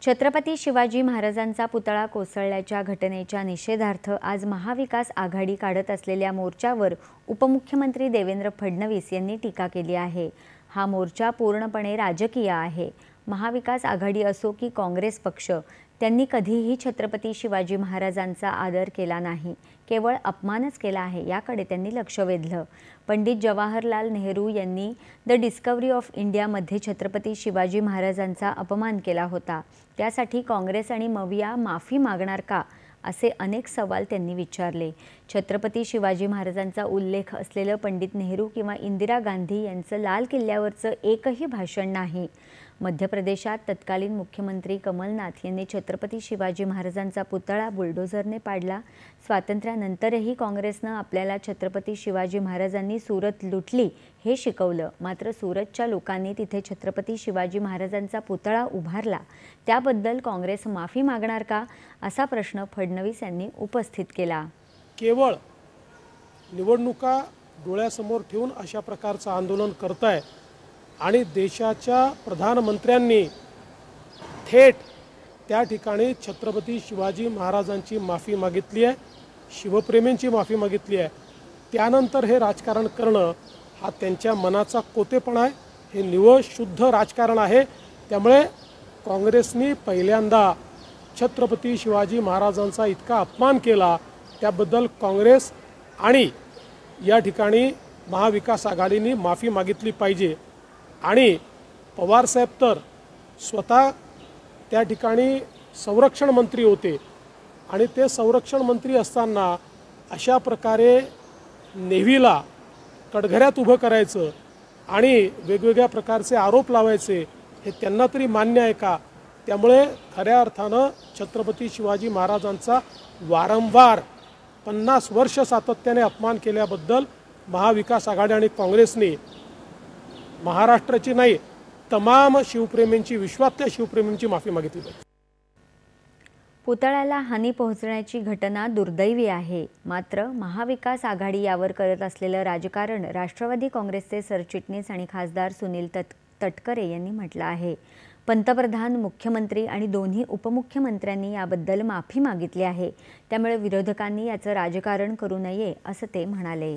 छत्रपती शिवाजी महाराजांचा पुतळा कोसळल्याच्या घटनेच्या निषेधार्थ आज महाविकास आघाडी काढत असलेल्या मोर्चावर उपमुख्यमंत्री देवेंद्र फडणवीस यांनी टीका केली आहे। हा मोर्चा पूर्णपणे राजकीय आहे। महाविकास आघाडी असो की काँग्रेस पक्ष, त्यांनी कधीही छत्रपती शिवाजी महाराजांचा आदर केला नाही, केवळ अपमानच केला आहे, याकडे त्यांनी लक्ष वेधलं। पंडित जवाहरलाल नेहरू यांनी द डिस्कवरी ऑफ इंडिया मध्ये छत्रपती शिवाजी महाराजांचा अपमान केला होता। त्यासाठी काँग्रेस आणि मविया माफी मागणार का, असे अनेक सवाल त्यांनी विचारले। छत्रपती शिवाजी महाराजांचा उल्लेख असलेलं पंडित नेहरू किंवा इंदिरा गांधी यांचं लाल किल्ल्यावरचं एकही भाषण नाही। मध्य प्रदेशात तत्कालीन मुख्यमंत्री कमलनाथ यांनी छत्रपती शिवाजी महाराजांचा पुतळा बुलडोझरने पाडला। स्वातंत्र्यानंतरही काँग्रेसनं आपल्याला छत्रपती शिवाजी महाराजांनी सुरत लुटली हे शिकवलं, मात्र सुरतच्या लोकांनी तिथे छत्रपती शिवाजी महाराजांचा पुतळा उभारला, त्याबद्दल काँग्रेस माफी मागणार का, असा प्रश्न फडणवीस यांनी उपस्थित केला। केवळ निवडणुका डोळ्यासमोर ठेवून अशा प्रकारचं आंदोलन करताय आणि देशाच्या प्रधानमंत्र्यांनी थेट त्या ठिकाणी छत्रपती शिवाजी महाराजांची माफी मागितली आहे, शिवप्रेमींची माफी मागितली आहे। त्यानंतर हे राजकारण करणं हा त्यांच्या मनाचा कोतेपणा आहे, हे निव्वळ शुद्ध राजकारण आहे। त्यामुळे काँग्रेसने पहिल्यांदा छत्रपती शिवाजी महाराजांचा इतका अपमान केला, त्याबद्दल काँग्रेस आणि या ठिकाणी महाविकास आघाडीने माफी मागितली पाहिजे। आणि पवार साहेब तर स्वतः त्या ठिकाणी संरक्षण मंत्री होते आणि ते संरक्षण मंत्री असताना अशा प्रकारे नेव्हीला कटघऱ्यात उभं करायचं आणि वेगवेगळ्या प्रकारचे आरोप लावायचे, हे त्यांना तरी मान्य आहे का? त्यामुळे खऱ्या अर्थानं छत्रपती शिवाजी महाराजांचा वारंवार 50 वर्ष सातत्याने अपमान केल्याबद्दल महाविकास आघाडी आणि काँग्रेसने महाराष्ट्राची नाही, तमाम शिवप्रेमींची, विश्वातल्या शिवप्रेमींची माफी मागितली पाहिजे। पुतळ्याला हानी पोहोचण्याची घटना दुर्दैवी आहे, मात्र महाविकास आघाडी यावर करत असलेलं राजकारण राष्ट्रवादी काँग्रेसचे सरचिटणीस आणि खासदार सुनील तटकरे यांनी म्हटलं आहे। पंतप्रधान, मुख्यमंत्री आणि दोन्ही उपमुख्यमंत्र्यांनी याबद्दल माफी मागितली आहे, त्यामुळे विरोधकांनी याचं राजकारण करू नये, असं ते म्हणाले।